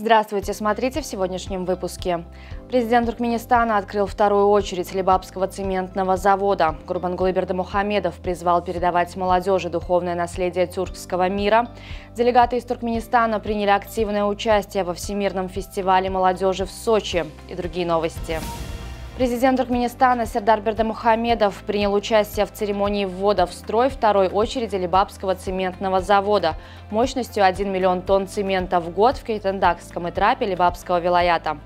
Здравствуйте, смотрите в сегодняшнем выпуске. Президент Туркменистана открыл вторую очередь Лебапского цементного завода. Гурбангулы Бердымухамедов призвал передавать молодежи духовное наследие тюркского мира. Делегаты из Туркменистана приняли активное участие во Всемирном фестивале молодежи в Сочи и другие новости. Президент Туркменистана Сердар Бердымухамедов принял участие в церемонии ввода в строй второй очереди Лебапского цементного завода мощностью 1 миллион тонн цемента в год в Кейтендакском итрапе Лебапского вилаята.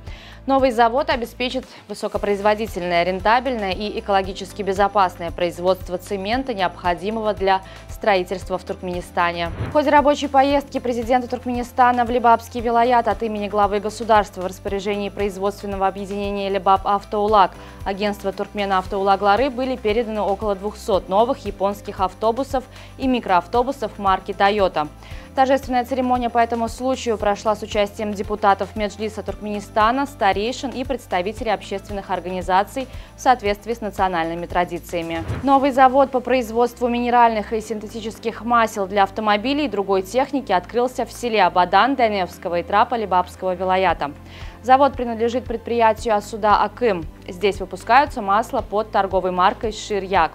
Новый завод обеспечит высокопроизводительное, рентабельное и экологически безопасное производство цемента, необходимого для строительства в Туркменистане. В ходе рабочей поездки президента Туркменистана в Лебапский вилаят от имени главы государства в распоряжении производственного объединения Лебап Автоулаг агентства Туркмена-Автоулаглары были переданы около 200 новых японских автобусов и микроавтобусов марки Toyota. Торжественная церемония по этому случаю прошла с участием депутатов Меджлиса Туркменистана, старейшин и представителей общественных организаций в соответствии с национальными традициями. Новый завод по производству минеральных и синтетических масел для автомобилей и другой техники открылся в селе Абадан Дайневского итрапа Лебапского вилаята. Завод принадлежит предприятию Асуда Акым. Здесь выпускаются масла под торговой маркой Ширьяк.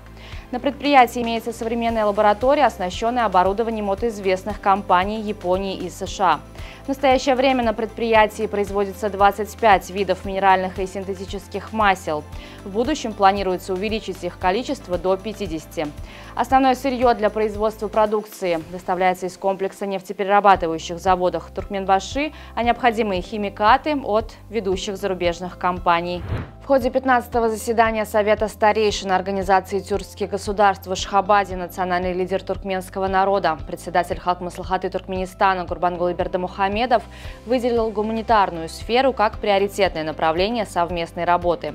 На предприятии имеется современная лаборатория, оснащенная оборудованием от известных компаний Японии и США. В настоящее время на предприятии производится 25 видов минеральных и синтетических масел. В будущем планируется увеличить их количество до 50. Основное сырье для производства продукции доставляется из комплекса нефтеперерабатывающих заводов Туркменбаши, а необходимые химикаты от ведущих зарубежных компаний. В ходе 15-го заседания Совета старейшин Организации тюркских государств в Ашхабаде национальный лидер туркменского народа, председатель Халк Маслихаты Туркменистана Гурбангулы Бердымухамедов выделил гуманитарную сферу как приоритетное направление совместной работы.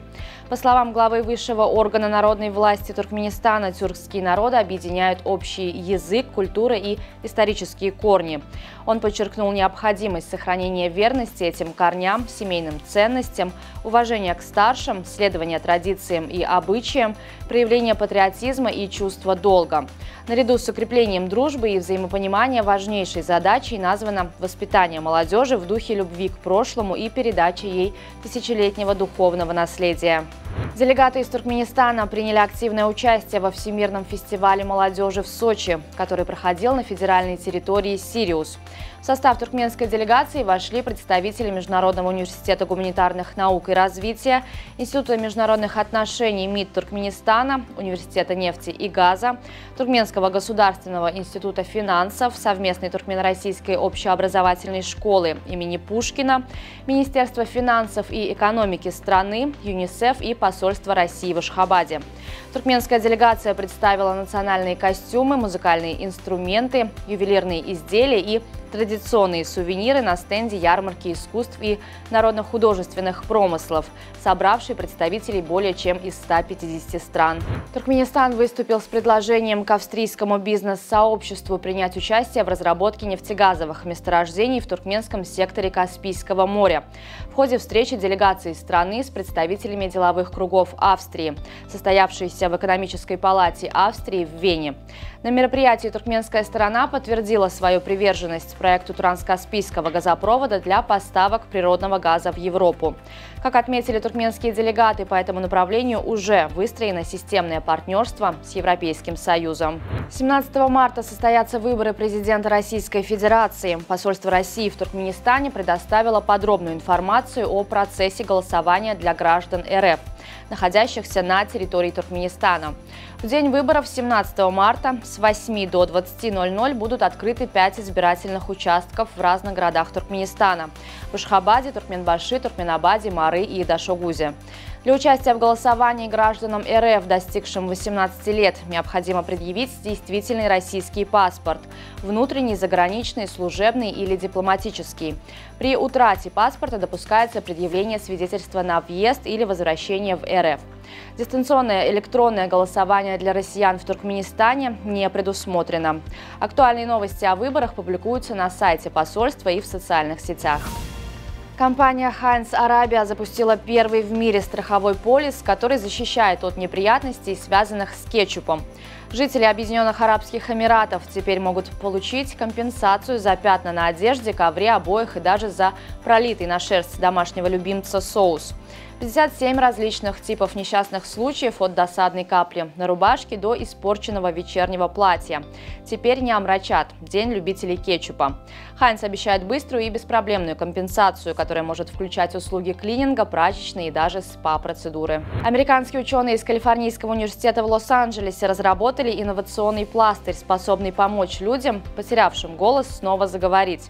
По словам главы высшего органа народной власти Туркменистана, тюркские народы объединяют общий язык, культура и исторические корни. Он подчеркнул необходимость сохранения верности этим корням, семейным ценностям, уважения к старшим, следования традициям и обычаям, проявления патриотизма и чувства долга. Наряду с укреплением дружбы и взаимопонимания важнейшей задачей названо воспитание молодежи в духе любви к прошлому и передача ей тысячелетнего духовного наследия. Делегаты из Туркменистана приняли активное участие во Всемирном фестивале молодежи в Сочи, который проходил на федеральной территории Сириус. В состав туркменской делегации вошли представители Международного университета гуманитарных наук и развития, Института международных отношений МИД Туркменистана, Университета нефти и газа, Туркменского государственного института финансов, совместной туркмено-российской общеобразовательной школы имени Пушкина, Министерства финансов и экономики страны, ЮНИСЕФ и посольство России в Ашхабаде. Туркменская делегация представила национальные костюмы, музыкальные инструменты, ювелирные изделия и традиционные сувениры на стенде ярмарки искусств и народно-художественных промыслов, собравшей представителей более чем из 150 стран. Туркменистан выступил с предложением к австрийскому бизнес-сообществу принять участие в разработке нефтегазовых месторождений в туркменском секторе Каспийского моря. В ходе встречи делегации страны с представителями деловых кругов Австрии, состоявшейся в экономической палате Австрии в Вене. На мероприятии туркменская сторона подтвердила свою приверженность проекту транскаспийского газопровода для поставок природного газа в Европу. Как отметили туркменские делегаты, по этому направлению уже выстроено системное партнерство с Европейским Союзом. 17 марта состоятся выборы президента Российской Федерации. Посольство России в Туркменистане предоставило подробную информацию о процессе голосования для граждан РФ, находящихся на территории Туркменистана. В день выборов 17 марта с 8 до 20:00 будут открыты 5 избирательных участков в разных городах Туркменистана – в Ашхабаде, Туркменбаши, Туркменабаде, Мары и Дашогузе. Для участия в голосовании гражданам РФ, достигшим 18 лет, необходимо предъявить действительный российский паспорт – внутренний, заграничный, служебный или дипломатический. При утрате паспорта допускается предъявление свидетельства на въезд или возвращение в РФ. Дистанционное электронное голосование для россиян в Туркменистане не предусмотрено. Актуальные новости о выборах публикуются на сайте посольства и в социальных сетях. Компания Heinz Arabia запустила первый в мире страховой полис, который защищает от неприятностей, связанных с кетчупом. Жители Объединенных Арабских Эмиратов теперь могут получить компенсацию за пятна на одежде, ковре, обоях и даже за пролитый на шерсть домашнего любимца соус. 57 различных типов несчастных случаев, от досадной капли на рубашке до испорченного вечернего платья, теперь не омрачат День любителей кетчупа. Хайнц обещает быструю и беспроблемную компенсацию, которая может включать услуги клининга, прачечной и даже СПА-процедуры. Американские ученые из Калифорнийского университета в Лос-Анджелесе разработали инновационный пластырь, способный помочь людям, потерявшим голос, снова заговорить.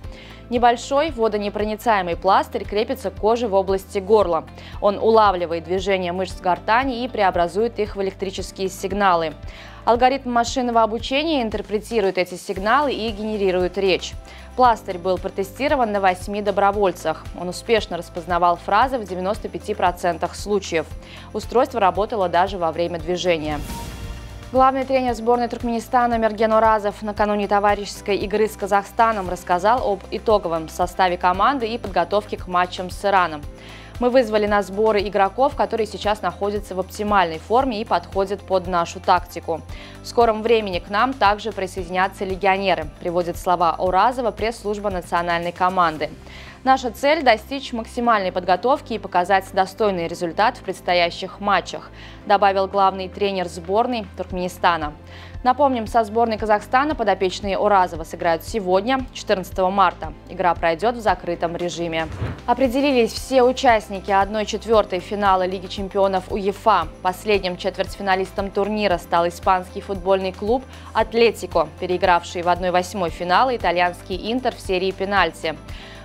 Небольшой водонепроницаемый пластырь крепится к коже в области горла. Он улавливает движение мышц гортани и преобразует их в электрические сигналы. Алгоритм машинного обучения интерпретирует эти сигналы и генерирует речь. Пластырь был протестирован на 8 добровольцах. Он успешно распознавал фразы в 95% случаев. Устройство работало даже во время движения. Главный тренер сборной Туркменистана Мерген Оразов накануне товарищеской игры с Казахстаном рассказал об итоговом составе команды и подготовке к матчам с Ираном. Мы вызвали на сборы игроков, которые сейчас находятся в оптимальной форме и подходят под нашу тактику. В скором времени к нам также присоединятся легионеры, приводит слова Оразова пресс-служба национальной команды. Наша цель – достичь максимальной подготовки и показать достойный результат в предстоящих матчах, добавил главный тренер сборной Туркменистана. Напомним, со сборной Казахстана подопечные Оразова сыграют сегодня, 14 марта. Игра пройдет в закрытом режиме. Определились все участники 1/4 финала Лиги чемпионов УЕФА. Последним четвертьфиналистом турнира стал испанский футбольный клуб «Атлетико», переигравший в 1/8 финала итальянский «Интер» в серии пенальти.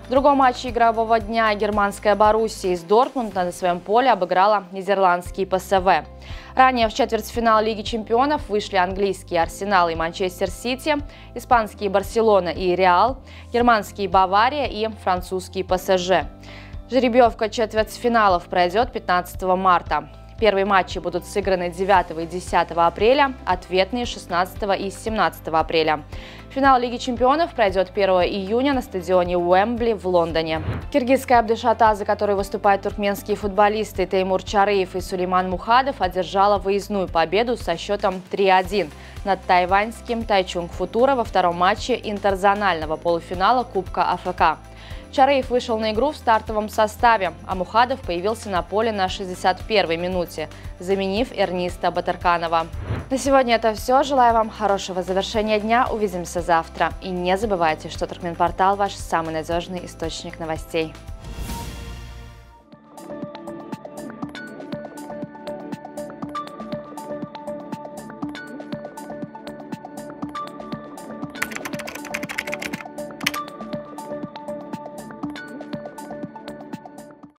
В другом матче игрового дня германская Боруссия из Дортмунда на своем поле обыграла нидерландский ПСВ. Ранее в четвертьфинал Лиги чемпионов вышли английские Арсенал и Манчестер Сити, испанские Барселона и Реал, германские Бавария и французский ПСЖ. Жеребьевка четвертьфиналов пройдет 15 марта. Первые матчи будут сыграны 9 и 10 апреля, ответные 16 и 17 апреля. Финал Лиги чемпионов пройдет 1 июня на стадионе Уэмбли в Лондоне. Киргизская Абдышата, за которой выступают туркменские футболисты Теймур Чарыев и Сулейман Мухадов, одержала выездную победу со счетом 3-1 над тайваньским Тайчунг Футуро во втором матче интерзонального полуфинала Кубка АФК. Чарыев вышел на игру в стартовом составе, а Мухадов появился на поле на 61-й минуте, заменив Эрниста Батырканова. На сегодня это все. Желаю вам хорошего завершения дня. Увидимся завтра. И не забывайте, что Туркменпортал – ваш самый надежный источник новостей.